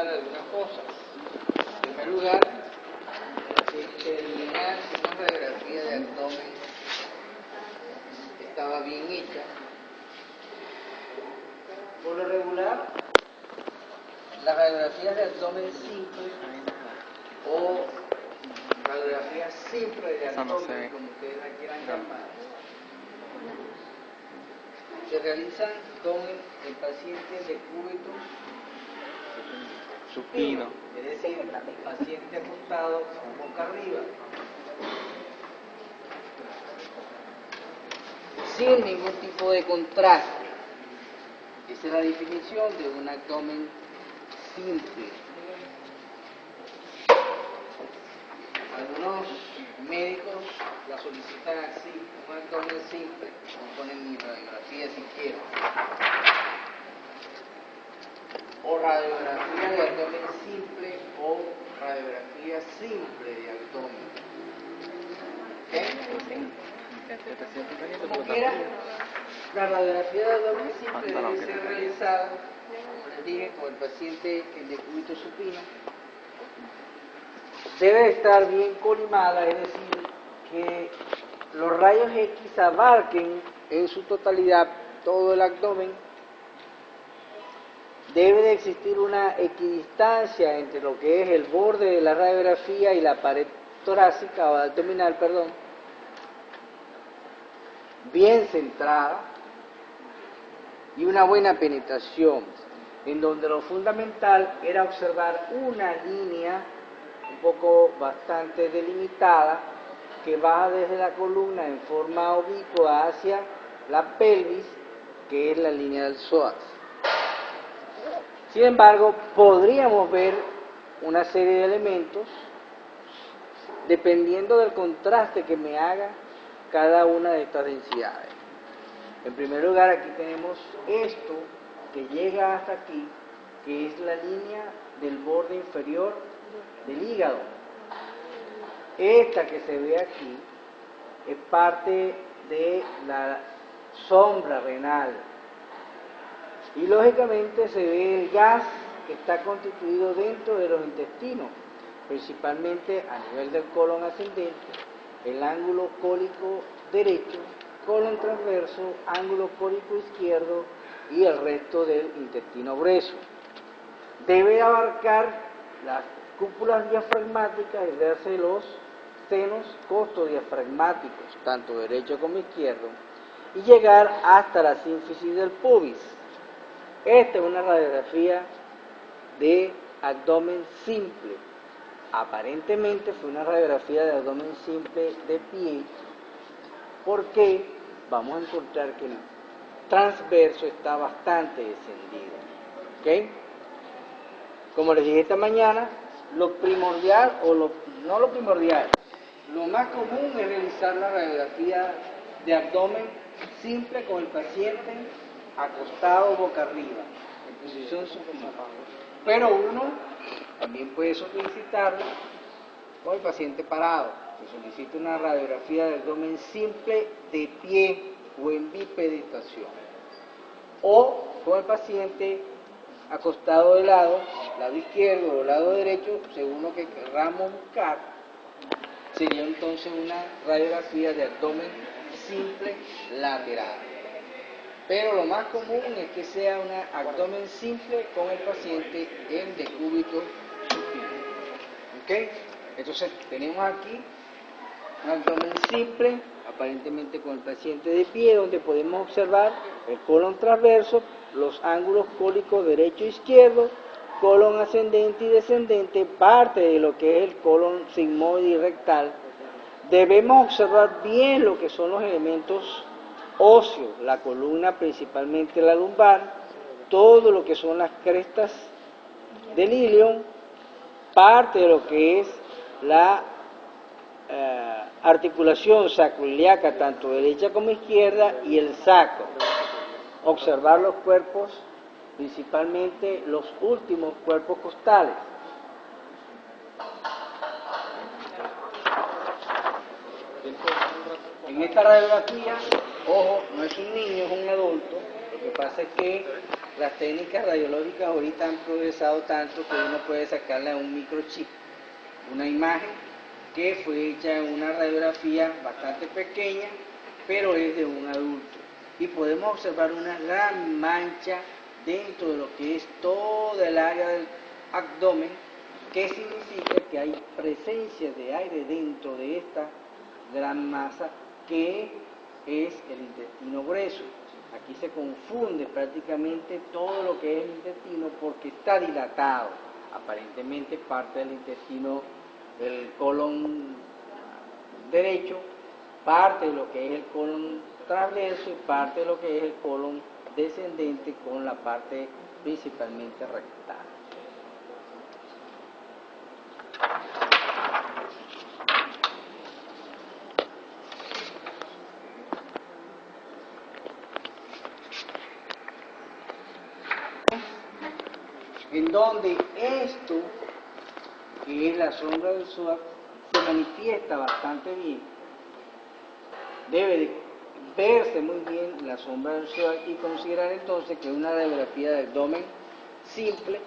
aclarar algunas cosas. En primer lugar, determinar si una radiografía de abdomen estaba bien hecha. Por lo regular, las radiografías de abdomen simple o radiografías simples de abdomen, como ustedes la quieran llamar, se realizan con el paciente de cúbito supino, es decir, el paciente acostado boca arriba, sin ningún tipo de contraste. Esa es la definición de un abdomen simple. Algunos médicos la solicitan así, un abdomen simple, no ponen ni radiografía siquiera. O radiografía de abdomen simple o radiografía simple de abdomen. Como quiera, la radiografía de abdomen simple debe ser realizada, como les dije, con el paciente en decúbito supino. Debe estar bien colimada, es decir, que los rayos X abarquen en su totalidad todo el abdomen. Debe de existir una equidistancia entre lo que es el borde de la radiografía y la pared torácica o abdominal, bien centrada y una buena penetración, en donde lo fundamental era observar una línea un poco bastante delimitada que baja desde la columna en forma oblicua hacia la pelvis, que es la línea del psoas. Sin embargo, podríamos ver una serie de elementos dependiendo del contraste que me haga cada una de estas densidades. En primer lugar, aquí tenemos esto que llega hasta aquí, que es la línea del borde inferior del hígado. Esta que se ve aquí es parte de la sombra renal. Y lógicamente se ve el gas que está constituido dentro de los intestinos, principalmente a nivel del colon ascendente, el ángulo cólico derecho, colon transverso, ángulo cólico izquierdo y el resto del intestino grueso. Debe abarcar las cúpulas diafragmáticas y verse los senos costodiafragmáticos, tanto derecho como izquierdo, y llegar hasta la sínfisis del pubis. Esta es una radiografía de abdomen simple. Aparentemente fue una radiografía de abdomen simple de pie, porque vamos a encontrar que el transverso está bastante descendido. ¿Okay? Como les dije esta mañana, lo primordial, no lo primordial, lo más común es realizar la radiografía de abdomen simple con el paciente acostado boca arriba, en posición supina. Pero uno también puede solicitarlo con el paciente parado, que solicita una radiografía de abdomen simple de pie o en bipedestación. O con el paciente acostado de lado izquierdo o lado derecho, según lo que queramos buscar, sería entonces una radiografía de abdomen simple lateral. Pero lo más común es que sea un abdomen simple con el paciente en decúbito supino. ¿Ok? Entonces tenemos aquí un abdomen simple, aparentemente con el paciente de pie, donde podemos observar el colon transverso, los ángulos cólicos derecho e izquierdo, colon ascendente y descendente, parte de lo que es el colon sigmoide y rectal. Debemos observar bien lo que son los elementos óseos, la columna, principalmente la lumbar, todo lo que son las crestas del ilion, parte de lo que es la articulación sacroiliaca, tanto derecha como izquierda, y el sacro. Observar los cuerpos, principalmente los últimos cuerpos costales. En esta radiografía, ojo, no es un niño, es un adulto. Lo que pasa es que las técnicas radiológicas ahorita han progresado tanto que uno puede sacarle a un microchip una imagen que fue hecha en una radiografía bastante pequeña, pero es de un adulto. Y podemos observar una gran mancha dentro de lo que es toda el área del abdomen, que significa que hay presencia de aire dentro de esta gran masa que es el intestino grueso. Aquí se confunde prácticamente todo lo que es el intestino porque está dilatado. Aparentemente parte del intestino, el colon derecho, parte de lo que es el colon transverso y parte de lo que es el colon descendente con la parte principalmente rectal. En donde esto, que es la sombra del SWOT, se manifiesta bastante bien. Debe de verse muy bien la sombra del SWOT y considerar entonces que es una radiografía de abdomen simple,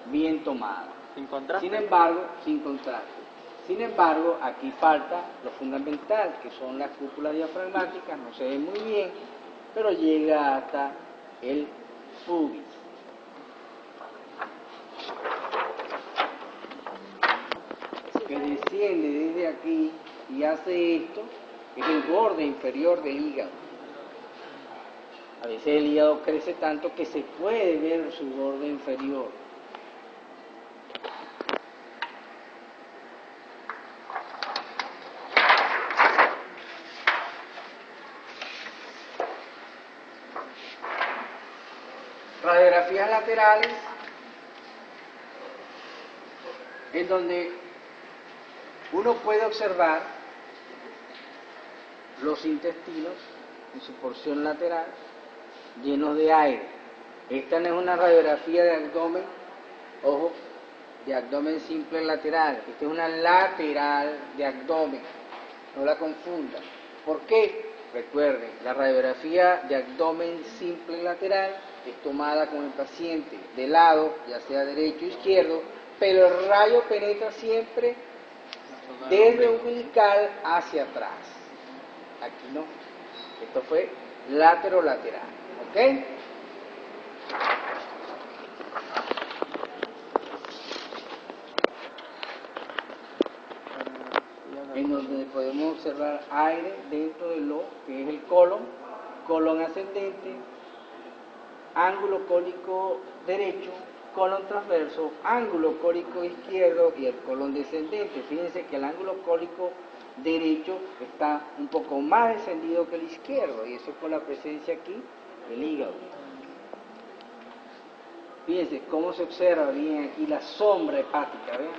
bien tomada. Sin contraste. Sin embargo, sin contraste. Sin embargo, aquí falta lo fundamental, que son las cúpulas diafragmáticas, no se ve muy bien, pero llega hasta el pubis. Que desciende desde aquí y hace esto, es el borde inferior del hígado. A veces el hígado crece tanto que se puede ver su borde inferior. Radiografías laterales, en donde uno puede observar los intestinos en su porción lateral llenos de aire. Esta no es una radiografía de abdomen, ojo, de abdomen simple lateral. Esta es una lateral de abdomen, no la confundan. ¿Por qué? Recuerden, la radiografía de abdomen simple lateral es tomada con el paciente de lado, ya sea derecho o izquierdo, pero el rayo penetra siempre desde umbilical hacia atrás. Aquí no. Esto fue lateral, ¿ok? En donde podemos observar aire dentro de lo que es el colon ascendente, ángulo cólico derecho, colon transverso, ángulo cólico izquierdo y el colon descendente. Fíjense que el ángulo cólico derecho está un poco más descendido que el izquierdo, y eso es por la presencia aquí del hígado. Fíjense cómo se observa bien aquí la sombra hepática, ¿ven?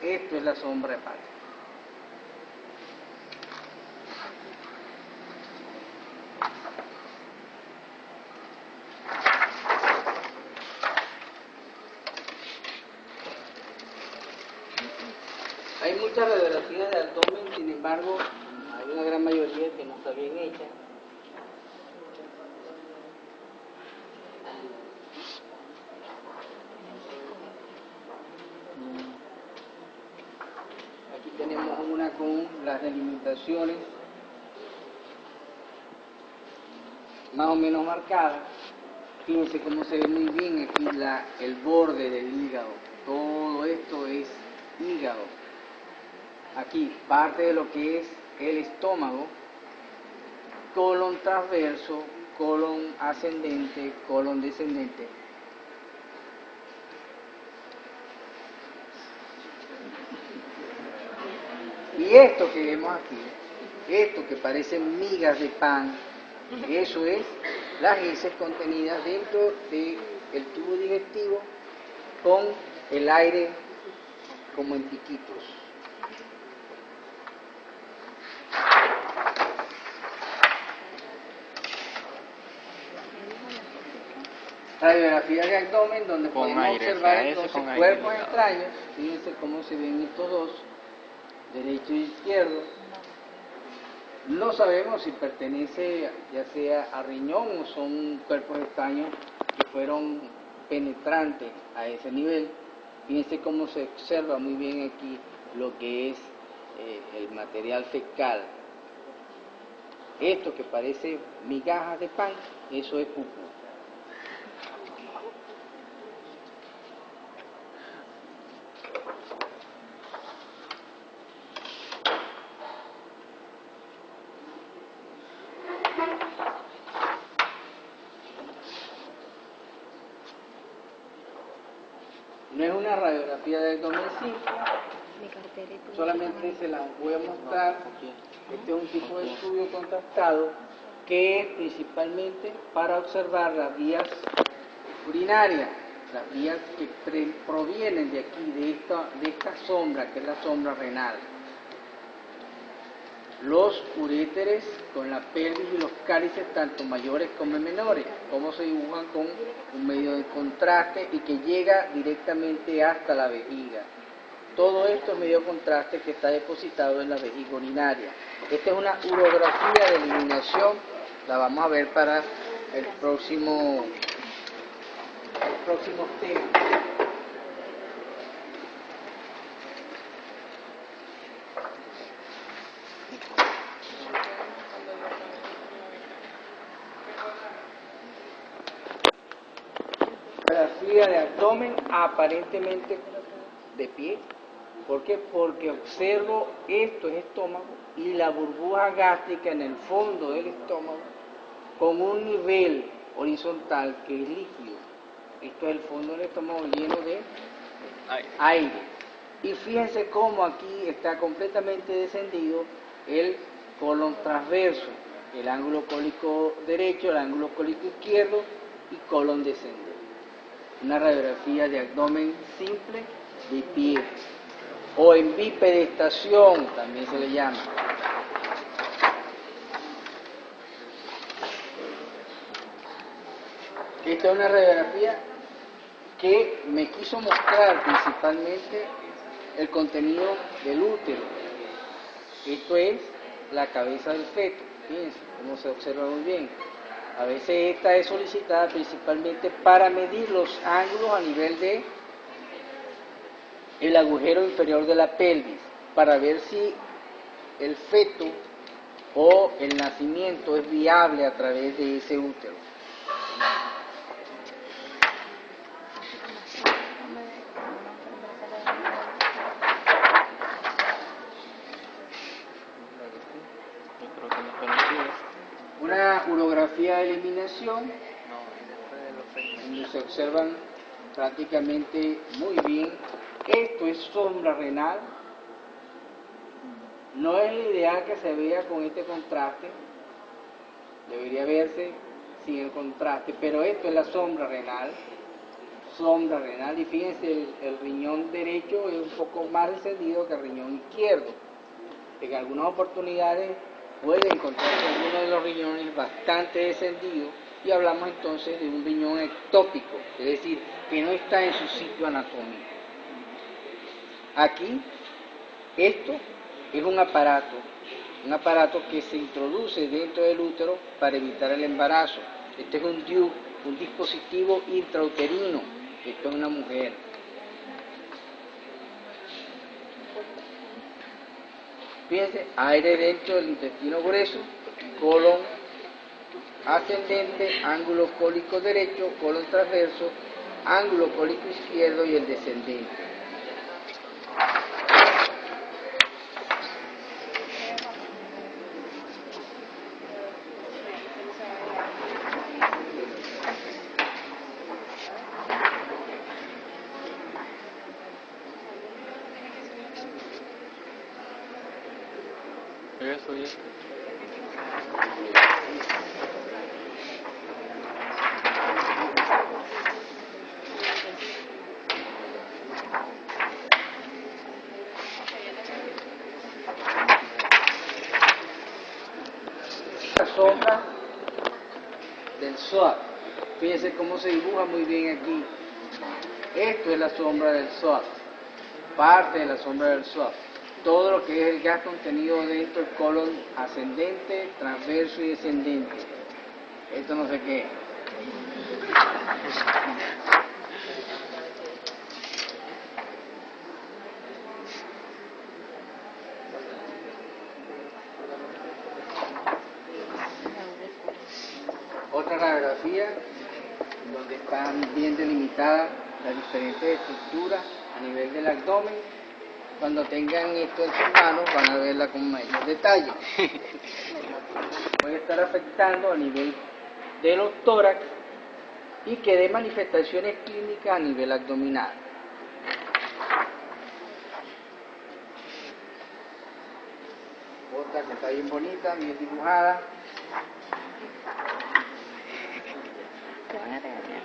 Esto es la sombra hepática. Hay muchas radiografías de abdomen, sin embargo, hay una gran mayoría que no está bien hecha. Aquí tenemos una con las delimitaciones más o menos marcadas. Fíjense cómo se ve muy bien aquí el borde del hígado. Todo esto es hígado. Aquí parte de lo que es el estómago, colon transverso, colon ascendente, colon descendente. Y esto que vemos aquí, esto que parecen migas de pan, eso es las heces contenidas dentro del tubo digestivo con el aire como en piquitos. Radiografía de abdomen donde podemos observar entonces cuerpos extraños. Fíjense cómo se ven estos dos, derecho y izquierdo. No sabemos si pertenece ya sea a riñón o son cuerpos extraños que fueron penetrantes a ese nivel. Fíjense cómo se observa muy bien aquí lo que es el material fecal. Esto que parece migajas de pan, eso es pupú. No es una radiografía del abdomen simple, solamente se la voy a mostrar. Este es un tipo de estudio contrastado que es principalmente para observar las vías urinarias, las vías que provienen de aquí, de esta sombra, que es la sombra renal. Los uréteres con la pelvis y los cálices, tanto mayores como menores, cómo se dibujan con un medio de contraste y que llega directamente hasta la vejiga. Todo esto es medio de contraste que está depositado en la vejiga urinaria. Esta es una urografía de eliminación, la vamos a ver para el próximo tema. Radiografía de abdomen aparentemente de pie. ¿Por qué? Porque observo esto es estómago y la burbuja gástrica en el fondo del estómago con un nivel horizontal que es líquido. Esto es el fondo del estómago lleno de aire. Y fíjense cómo aquí está completamente descendido el colon transverso, el ángulo cólico derecho, el ángulo cólico izquierdo y colon descendente. Una radiografía de abdomen simple de pie, o en bipedestación también se le llama. Esta es una radiografía que me quiso mostrar principalmente el contenido del útero. Esto es la cabeza del feto, fíjense cómo se observa muy bien. A veces esta es solicitada principalmente para medir los ángulos a nivel de el agujero inferior de la pelvis, para ver si el feto o el nacimiento es viable a través de ese útero. Una urografía de eliminación, donde se observan prácticamente muy bien. Esto es sombra renal. No es lo ideal que se vea con este contraste, debería verse sin el contraste, pero esto es la sombra renal. Y fíjense, el riñón derecho es un poco más descendido que el riñón izquierdo. En algunas oportunidades puede encontrarse alguno de los riñones bastante descendido y hablamos entonces de un riñón ectópico, es decir, que no está en su sitio anatómico. Aquí, esto es un aparato que se introduce dentro del útero para evitar el embarazo. Este es un DIU, un dispositivo intrauterino. Esto es una mujer. Fíjense, aire dentro del intestino grueso, colon ascendente, ángulo cólico derecho, colon transverso, ángulo cólico izquierdo y el descendente. Eso ya. La sombra del psoas. Fíjense cómo se dibuja muy bien aquí. Esto es la sombra del psoas, parte de la sombra del psoas. Todo lo que es el gas contenido dentro del colon ascendente, transverso y descendente. Esto no sé qué es. Otra radiografía donde están bien delimitadas las diferentes estructuras a nivel del abdomen. Cuando tengan esto en sus manos van a verla con mayor detalle. Puede estar afectando a nivel de los tórax y que dé manifestaciones clínicas a nivel abdominal. Otra que está bien bonita, bien dibujada. Te van a regañar.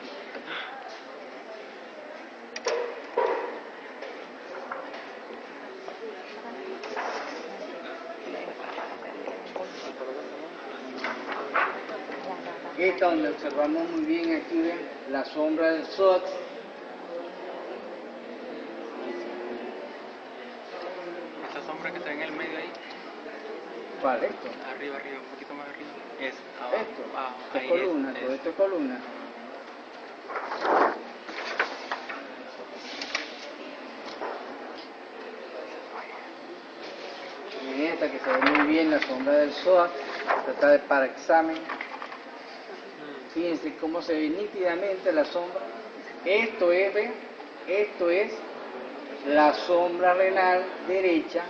Esta donde observamos muy bien aquí, ven, la sombra del psoas. Esa sombra que está en el medio ahí, ¿Cuál? Esto. arriba, un poquito más arriba. Es abajo, Esto. abajo. Esto es Ahí columna, es. todo esto es columna. Miren esta que se ve muy bien, la sombra del psoas. Esta está para examen. Fíjense cómo se ve nítidamente la sombra. Esto es, ¿ven? Esto es la sombra renal derecha.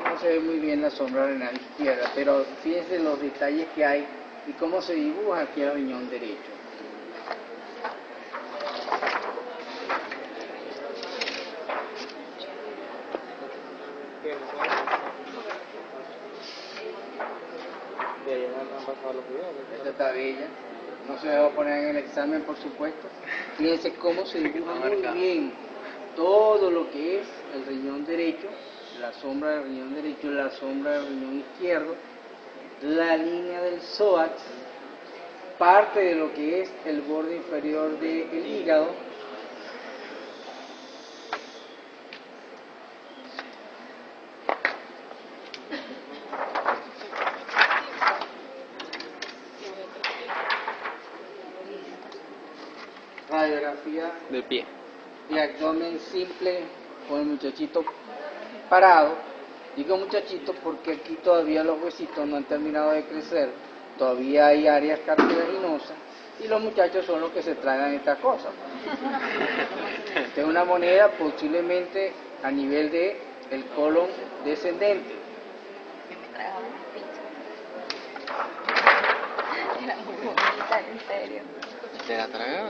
No se ve muy bien la sombra renal izquierda, pero fíjense los detalles que hay y cómo se dibuja aquí el riñón derecho. Esta está bella. No se va a poner en el examen, por supuesto. Fíjense cómo se dibuja muy bien todo lo que es el riñón derecho, la sombra del riñón derecho, la sombra del riñón izquierdo, la línea del psoas, parte de lo que es el borde inferior del hígado. Radiografía De pie. de abdomen simple con el muchachito parado. Digo muchachito porque aquí todavía los huesitos no han terminado de crecer, todavía hay áreas cartilaginosas y los muchachos son los que se tragan estas cosas. Esta es una moneda posiblemente a nivel de el colon descendente. Que me tragaba una pizza. Era muy bonita, en serio. ¿Te la tragaba?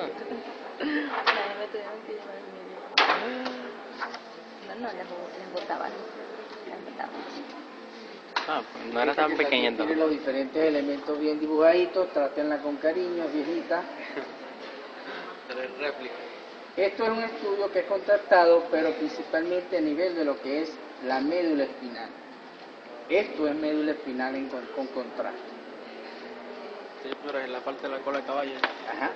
Nadie me tuvieron que llevar al médico. No, les botaban. Les botaban. Ah, pues no era tan Esta que pequeña también tiene entonces. los diferentes elementos bien dibujaditos, trátenla con cariño, viejita. Tres réplicas. Esto es un estudio que es contrastado, pero principalmente a nivel de lo que es la médula espinal. Esto es médula espinal con contraste. Sí, pero es la parte de la cola de caballo. Ajá.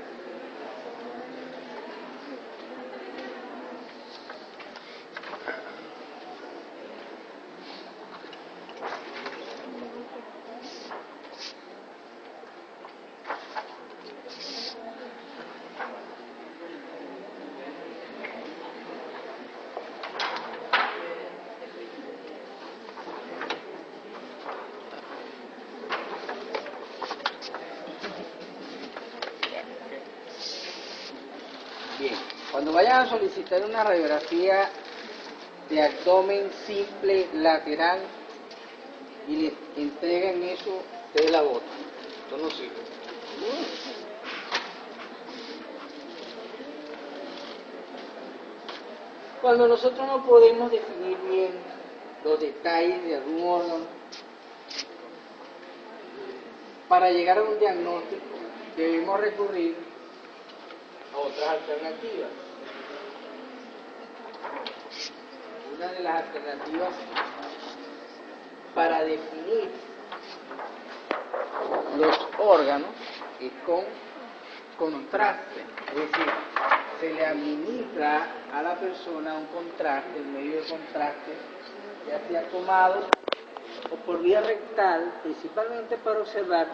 Bien, cuando vayan a solicitar una radiografía de abdomen simple lateral y les entreguen eso, ustedes la botan. Esto no sirve. Cuando nosotros no podemos definir bien los detalles de algún órgano, para llegar a un diagnóstico debemos recurrir a otras alternativas. Una de las alternativas para definir los órganos es con contraste, es decir, se le administra a la persona un contraste, un medio de contraste, ya sea tomado o por vía rectal, principalmente para observar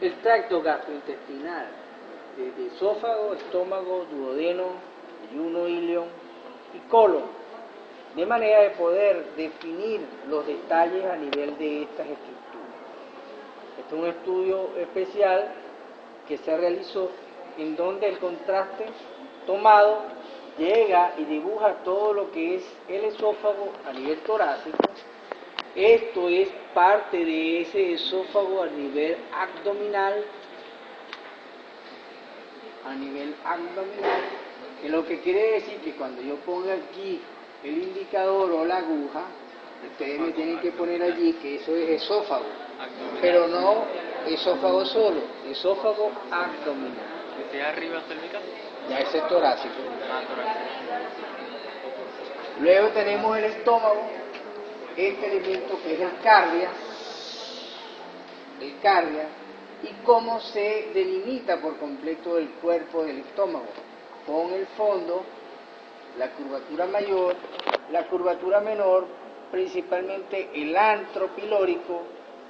el tracto gastrointestinal. de esófago, estómago, duodeno, yeyuno, ilion y colon, de manera de poder definir los detalles a nivel de estas estructuras. Este es un estudio especial que se realizó en donde el contraste tomado llega y dibuja todo lo que es el esófago a nivel torácico. Esto es parte de ese esófago a nivel abdominal, que lo que quiere decir que cuando yo ponga aquí el indicador o la aguja, ustedes me tienen que poner allí que eso es esófago, pero no esófago solo, esófago abdominal. ¿Desde arriba cervical? Ya ese es torácico. Torácico. Luego tenemos el estómago, este elemento que es el cardia, y cómo se delimita por completo el cuerpo del estómago, con el fondo, la curvatura mayor, la curvatura menor, principalmente el antro pilórico,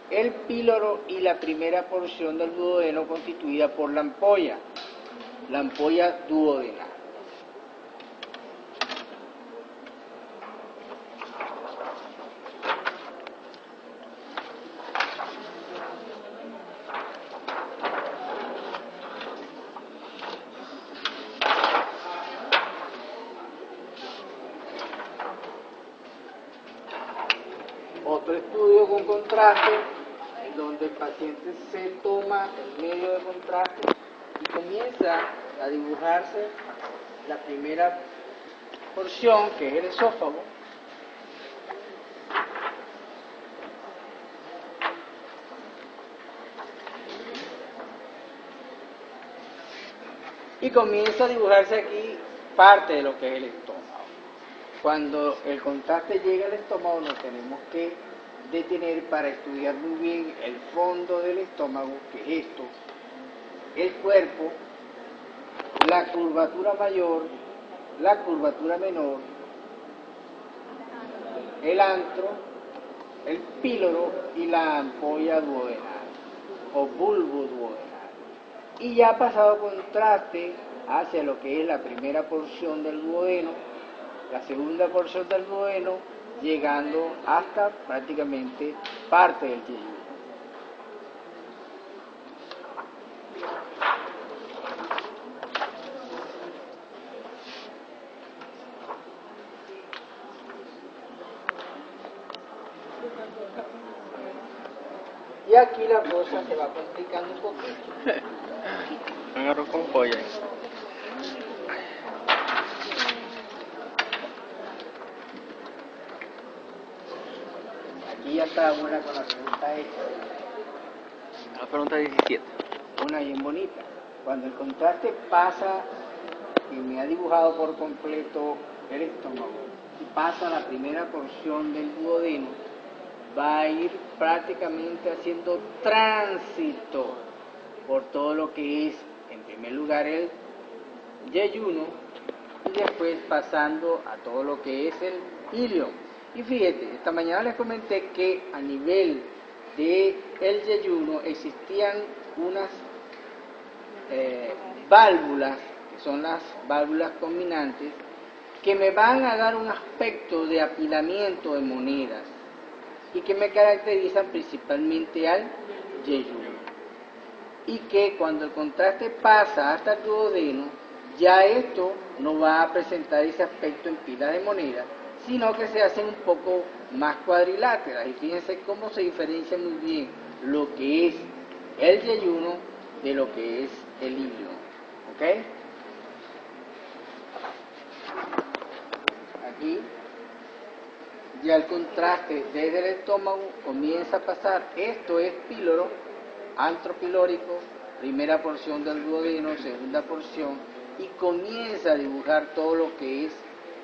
el píloro y la primera porción del duodeno constituida por la ampolla duodenal. Otro estudio con contraste, donde el paciente se toma el medio de contraste y comienza a dibujarse la primera porción, que es el esófago. Y comienza a dibujarse aquí parte de lo que es el estómago. Cuando el contraste llega al estómago nos tenemos que detener para estudiar muy bien el fondo del estómago, que es esto, el cuerpo, la curvatura mayor, la curvatura menor, el antro, el píloro y la ampolla duodenal o bulbo duodenal. Y ya pasado contraste hacia lo que es la primera porción del duodeno, la segunda porción del duodeno, llegando hasta prácticamente parte del yeyuno. Y aquí la cosa se va complicando un poquito. Me agarro con polla. Aquí ya está una con la pregunta hecha. La pregunta 17. Una bien bonita. Cuando el contraste pasa y me ha dibujado por completo el estómago y pasa la primera porción del duodeno, va a ir prácticamente haciendo tránsito por todo lo que es, en primer lugar, el yeyuno y después pasando a todo lo que es el ilion. Y fíjate, esta mañana les comenté que a nivel de el yeyuno existían unas válvulas, que son las válvulas combinantes, que me van a dar un aspecto de apilamiento de monedas y que me caracterizan principalmente al yeyuno. Y que cuando el contraste pasa hasta el duodeno, ya esto no va a presentar ese aspecto en pilas de monedas, sino que se hacen un poco más cuadriláteras. Y fíjense cómo se diferencia muy bien lo que es el yeyuno de lo que es el ilion. ¿Ok? Aquí ya el contraste desde el estómago comienza a pasar. Esto es píloro, antropilórico, primera porción del duodeno, segunda porción, y comienza a dibujar todo lo que es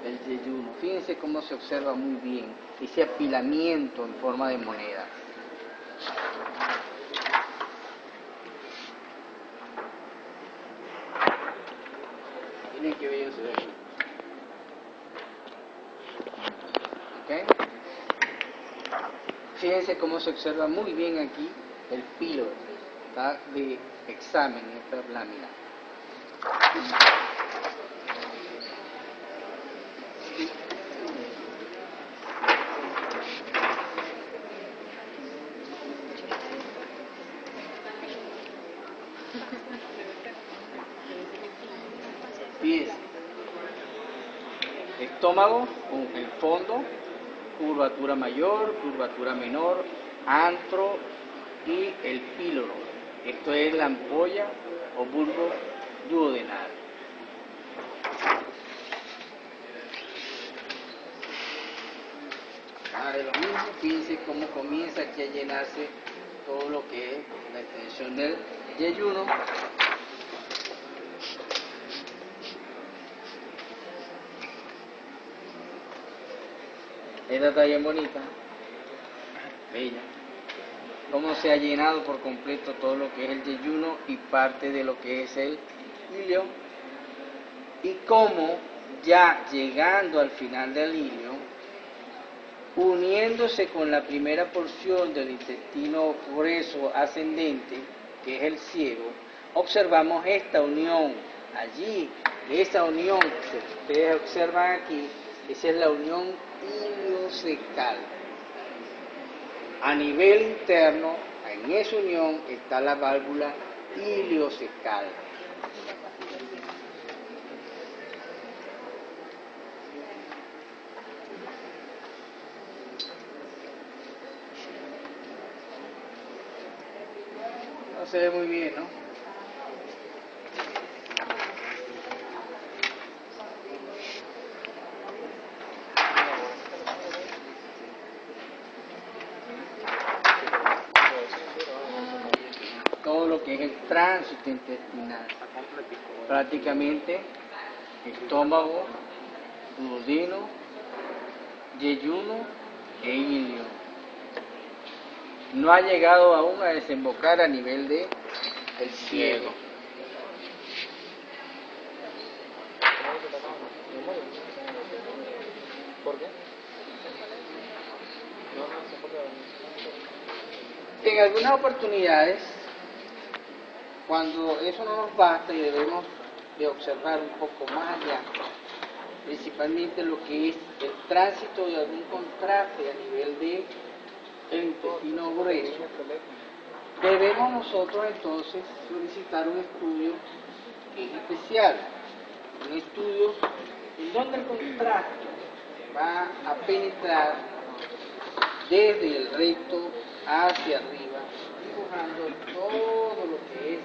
el yeyuno. Fíjense cómo se observa muy bien ese apilamiento en forma de monedas. Miren qué bello se ve aquí. ¿Ok? Fíjense cómo se observa muy bien aquí el píloro, ¿tá? De examen en esta lámina. Fíjense, estómago con el fondo, curvatura mayor, curvatura menor, antro y el píloro. Esto es la ampolla o bulbo duodenal. De lo mismo, fíjense cómo comienza aquí a llenarse todo lo que es la extensión del yeyuno. Esta está bien bonita, bella. Cómo se ha llenado por completo todo lo que es el yeyuno y parte de lo que es el ilio. Y cómo ya llegando al final del ilio, uniéndose con la primera porción del intestino grueso ascendente, que es el ciego, observamos esta unión allí. Esa unión que ustedes observan aquí, esa es la unión iliocecal. A nivel interno, en esa unión está la válvula iliocecal. No se ve muy bien, ¿no? Todo lo que es el tránsito intestinal, prácticamente estómago, duodeno, yeyuno e ilio. No ha llegado aún a desembocar a nivel de el ciego. ¿Por qué? En algunas oportunidades, cuando eso no nos basta y debemos de observar un poco más allá, principalmente lo que es el tránsito de algún contraste a nivel de el intestino grueso, debemos nosotros entonces solicitar un estudio que es especial, un estudio en donde el contraste va a penetrar desde el recto hacia arriba, dibujando todo lo que es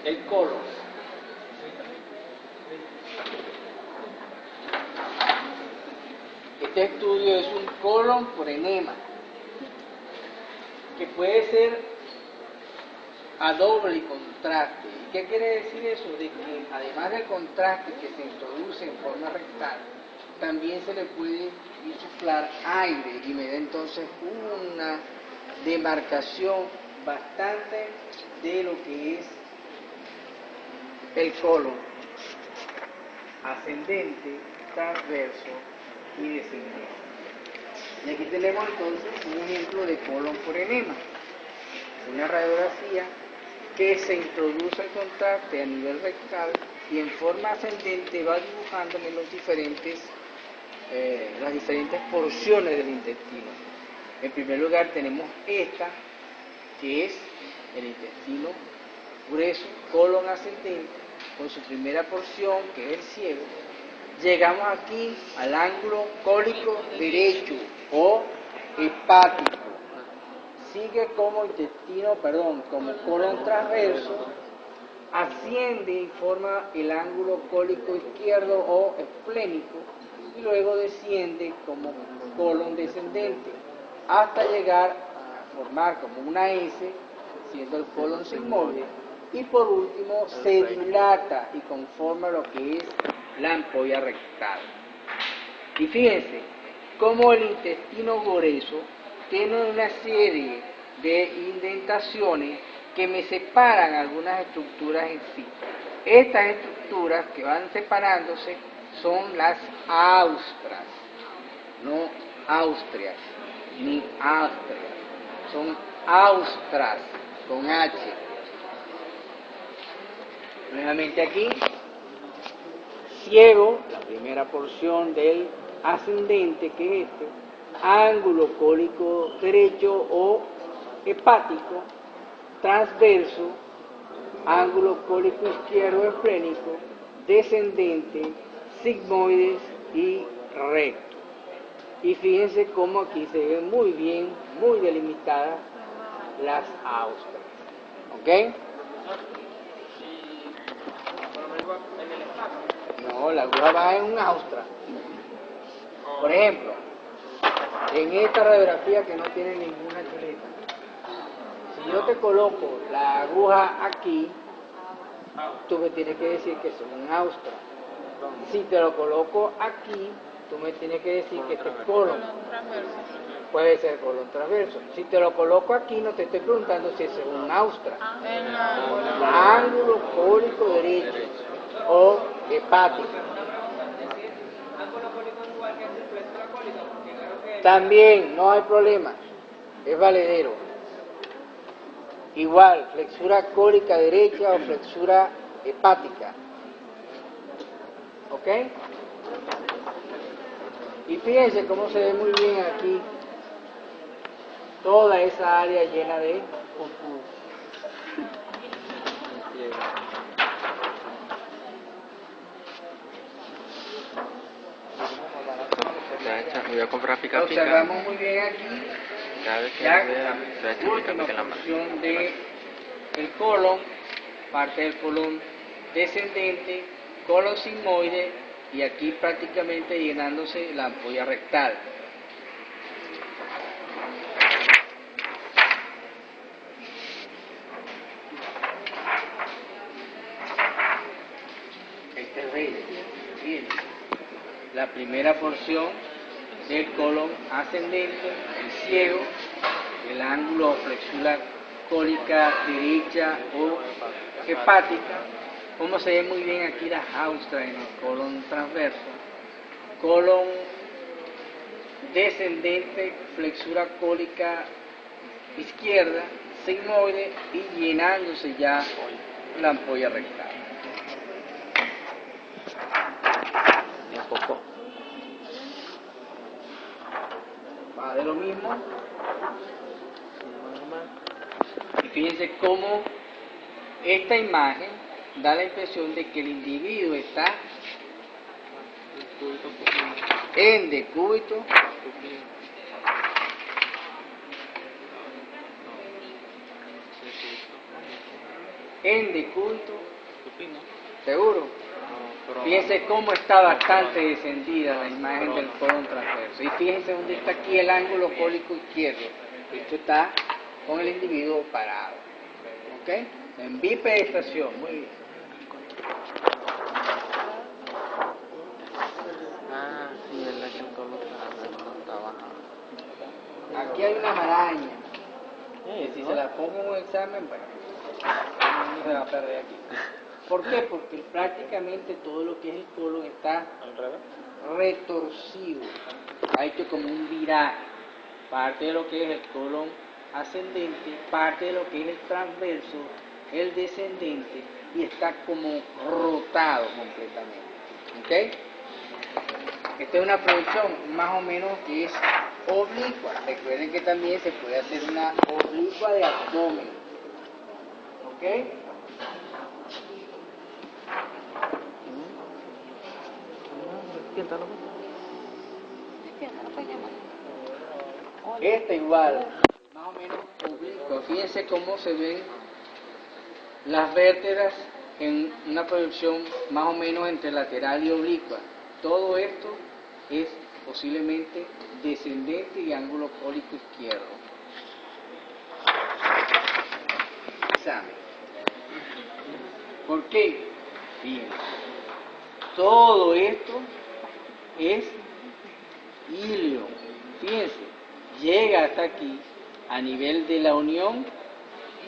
el colon. Este estudio es un colon por enema, que puede ser a doble contraste. ¿Y qué quiere decir eso? De que además del contraste que se introduce en forma rectal, también se le puede insuflar aire y me da entonces una demarcación bastante de lo que es el colon ascendente, transverso y descendente. Y aquí tenemos entonces un ejemplo de colon por enema, una radiografía que se introduce el contraste a nivel rectal y en forma ascendente va dibujándome las diferentes porciones del intestino. En primer lugar tenemos esta, que es el intestino grueso, colon ascendente, con su primera porción, que es el ciego. Llegamos aquí al ángulo cólico derecho o hepático. Sigue como como colon transverso, asciende y forma el ángulo cólico izquierdo o esplénico y luego desciende como colon descendente hasta llegar a formar como una S, siendo el colon sigmoide, y por último se dilata y conforma lo que es la ampolla rectal. Y fíjense cómo el intestino grueso tiene una serie de indentaciones que me separan algunas estructuras en sí. Estas estructuras que van separándose son las austras, no austrias, ni austrias, son austras con H. Nuevamente aquí, ciego, la primera porción del ascendente, que es este, ángulo cólico derecho o hepático, transverso, ángulo cólico izquierdo esfrénico, descendente, sigmoides y recto. Y fíjense cómo aquí se ven muy bien, muy delimitadas las austras. ¿Ok? No, la aguja va en un austra. Por ejemplo, en esta radiografía que no tiene ninguna chuleta, si yo te coloco la aguja aquí, tú me tienes que decir que es un austra. Si te lo coloco aquí, tú me tienes que decir que este es colon. Puede ser colon transverso. Si te lo coloco aquí, no te estoy preguntando si es un austra. Ángulo cólico derecho o hepático. También no hay problema, es valedero. Igual, flexura cólica derecha o flexura hepática. ¿Ok? Y fíjense cómo se ve muy bien aquí toda esa área llena de pupú. Voy a comprar pica pica. Observamos muy bien aquí Cada vez que ya vea, la última porción del colon, parte del colon descendente, colon sigmoide y aquí prácticamente llenándose la ampolla rectal. Este es rey. Bien. La primera porción del colon ascendente, el ciego, el ángulo o flexura cólica derecha o hepática, como se ve muy bien aquí las austras en el colon transverso, colon descendente, flexura cólica izquierda, sigmoide y llenándose ya la ampolla rectal. Va de lo mismo. Y fíjense cómo esta imagen da la impresión de que el individuo está en decúbito seguro. Fíjense cómo está bastante descendida la imagen del colon transverso. Y fíjense dónde está aquí el ángulo cólico izquierdo. Esto está con el individuo parado. ¿Ok? En bipedestación. Muy bien. Ah, sí, es la que el color no está bajado. Aquí hay una maraña. Que si se la pongo en un examen, bueno, no se va a perder aquí. ¿Por qué? Porque prácticamente todo lo que es el colon está ¿Al revés? retorcido, ha hecho como un viraje, parte de lo que es el colon ascendente, parte de lo que es el transverso, el descendente, y está como rotado completamente. ¿Ok? Esta es una proyección más o menos que es oblicua. Recuerden que también se puede hacer una oblicua de abdomen. ¿Ok? Esta igual, más o menos oblicua. Fíjense cómo se ven las vértebras en una proyección más o menos entre lateral y oblicua. Todo esto es posiblemente descendente y ángulo cólico izquierdo. Examen. ¿Por qué? Bien. Todo esto es ilio. Fíjense, llega hasta aquí a nivel de la unión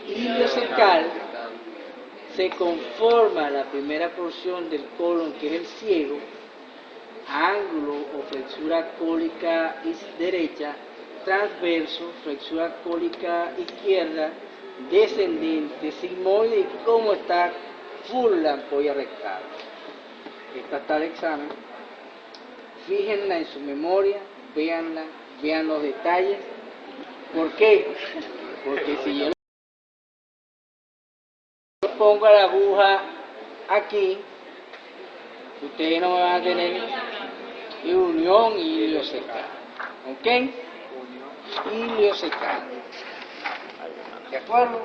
iliocecal, se conforma la primera porción del colon que es el ciego, ángulo o flexura cólica derecha, transverso, flexura cólica izquierda, descendente, sigmoide y cómo está full la ampolla rectal. Esta está el examen. Fíjenla en su memoria, véanla, vean los detalles. ¿Por qué? Porque si yo pongo la aguja aquí, ustedes no me van a tener unión y hilio secado. ¿Ok? Hilio secado. ¿De acuerdo?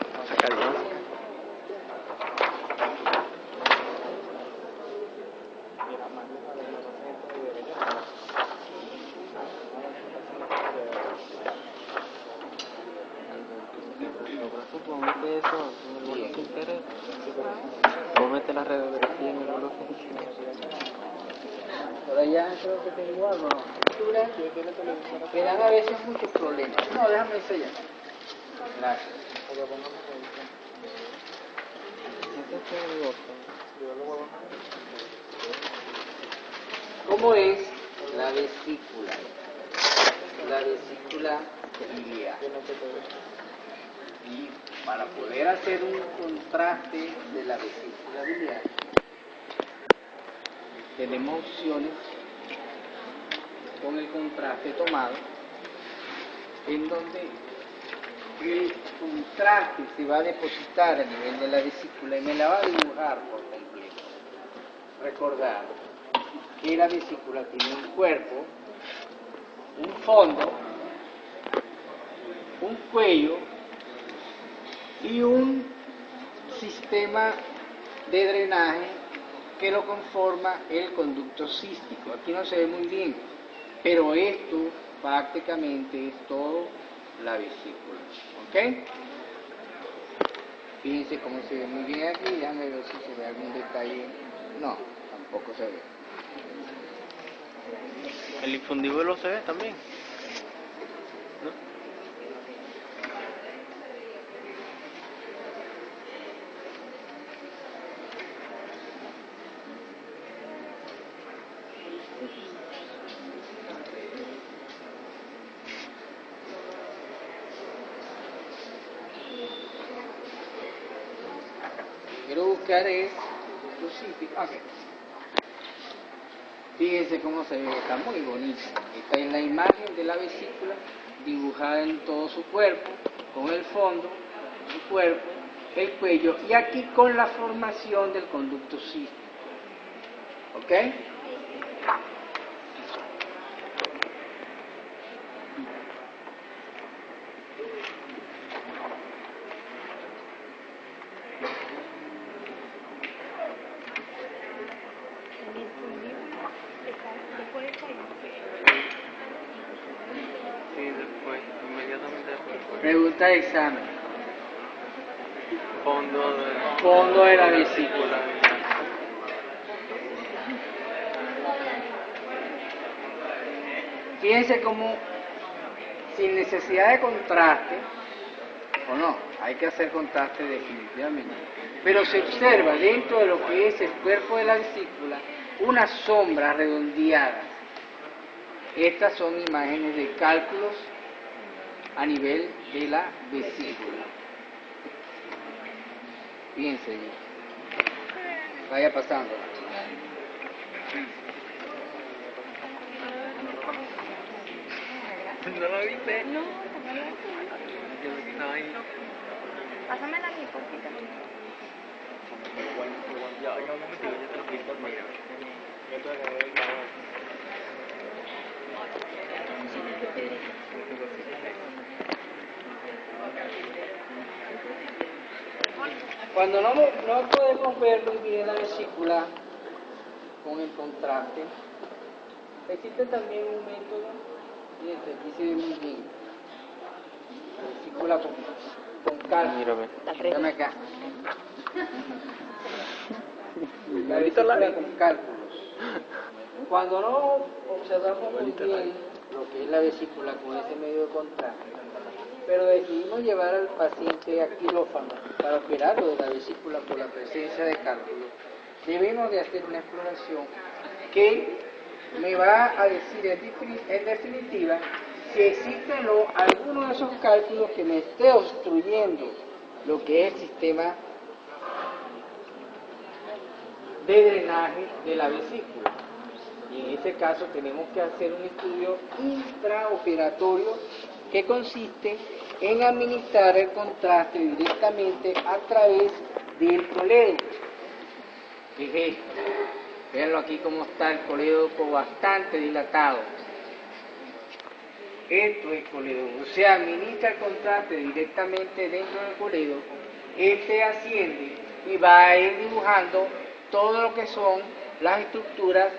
Cómete eso, en el bolo sin querer. Cómete la radiografía en el bolo sin querer. Por allá creo que tengo algo, ¿no? Me dan a veces muchos problemas. No, déjame enseñar. Gracias. ¿Cómo es la vesícula? La vesícula biliar. Y para poder hacer un contraste de la vesícula biliar, tenemos opciones con el contraste tomado, en donde el contraste se va a depositar a nivel de la vesícula y me la va a dibujar por completo. Recordar que la vesícula tiene un cuerpo, un fondo, un cuello y un sistema de drenaje que lo conforma el conducto cístico. Aquí no se ve muy bien, pero esto prácticamente es todo la vesícula. ¿Ok? Fíjense cómo se ve muy bien aquí, déjame ver si se ve algún detalle. No, tampoco se ve. El infundíbulo se ve también, ¿no? Quiero buscar es okay. Fíjense cómo se ve, está muy bonito. Esta es la imagen de la vesícula dibujada en todo su cuerpo, con el fondo, su cuerpo, el cuello y aquí con la formación del conducto cístico. ¿Ok? Sí, después, inmediatamente después. Pregunta de examen. Fondo de la vesícula. Fíjense cómo, sin necesidad de contraste, o no, hay que hacer contraste definitivamente, pero se observa dentro de lo que es el cuerpo de la vesícula unas sombras redondeadas. Estas son imágenes de cálculos a nivel de la vesícula. Fíjense bien. Vaya pasando. ¿No lo viste? No, No, ahí. pásamela a mí, por favor. Ya un momentico, yo te lo quito, mira. Cuando no podemos ver muy bien la vesícula con el contraste, existe también un método, fíjense, aquí se ve muy bien, la vesícula con cálculos. Mírame. Dame acá. La vesícula con cálculos. Cuando no observamos muy bien lo que es la vesícula con ese medio de contraste, pero decidimos llevar al paciente a quirófano para operarlo de la vesícula por la presencia de cálculos, debemos de hacer una exploración que me va a decir en definitiva si existe o no alguno de esos cálculos que me esté obstruyendo lo que es el sistema de drenaje de la vesícula. Y en este caso tenemos que hacer un estudio intraoperatorio que consiste en administrar el contraste directamente a través del colédoco. ¿Qué es esto? Véanlo aquí cómo está el colédoco bastante dilatado. Esto es colédoco. Se administra el contraste directamente dentro del colédoco. Este asciende y va a ir dibujando todo lo que son las estructuras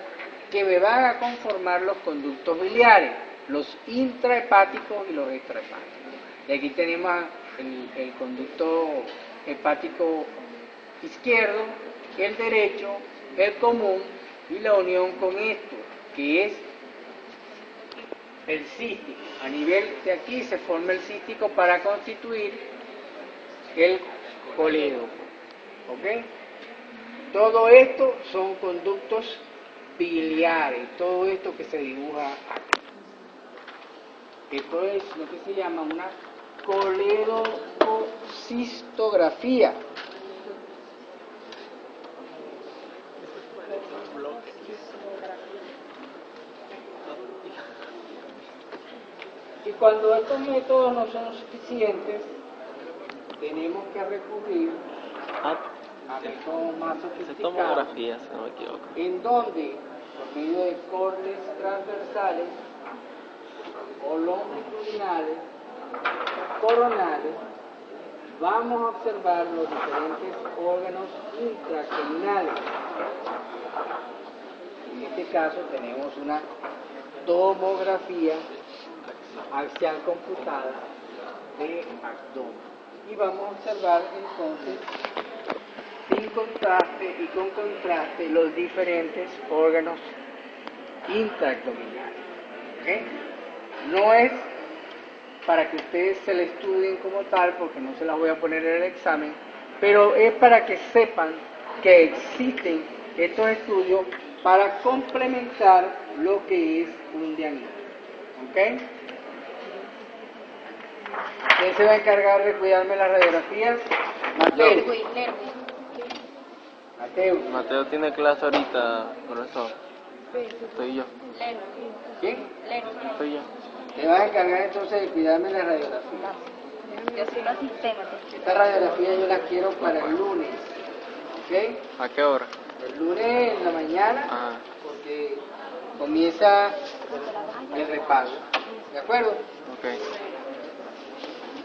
que me van a conformar los conductos biliares, los intrahepáticos y los extrahepáticos. Y aquí tenemos el conducto hepático izquierdo, el derecho, el común y la unión con esto, que es el cístico. A nivel de aquí se forma el cístico para constituir el colédoco. ¿Ok? Todo esto son conductos biliares, todo esto que se dibuja aquí. Esto es lo que se llama una coledococistografía. Y cuando estos métodos no son suficientes, tenemos que recurrir a métodos más Es sofisticados, tomografía, si no me equivoco. en donde, por medio de cortes transversales o longitudinales, coronales, vamos a observar los diferentes órganos intraabdominales. En este caso tenemos una tomografía axial computada de abdomen. Y vamos a observar entonces, sin contraste y con contraste, los diferentes órganos intraabdominales. ¿Okay? No es para que ustedes se la estudien como tal, porque no se las voy a poner en el examen, pero es para que sepan que existen estos estudios para complementar lo que es un diagnóstico. ¿Ok? ¿Quién se va a encargar de cuidarme las radiografías? Mateo. Mateo. Mateo tiene clase ahorita, profesor. Estoy yo. ¿Quién? Estoy yo. Te vas a encargar entonces de cuidarme las radiografías. Yo soy la sistema. Estas radiografías yo las quiero para el lunes. ¿Ok? ¿A qué hora? El lunes en la mañana, Ajá. porque comienza el repaso. ¿De acuerdo? Ok.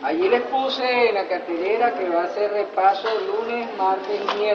Allí les puse en la cartelera que va a ser repaso lunes, martes y miércoles.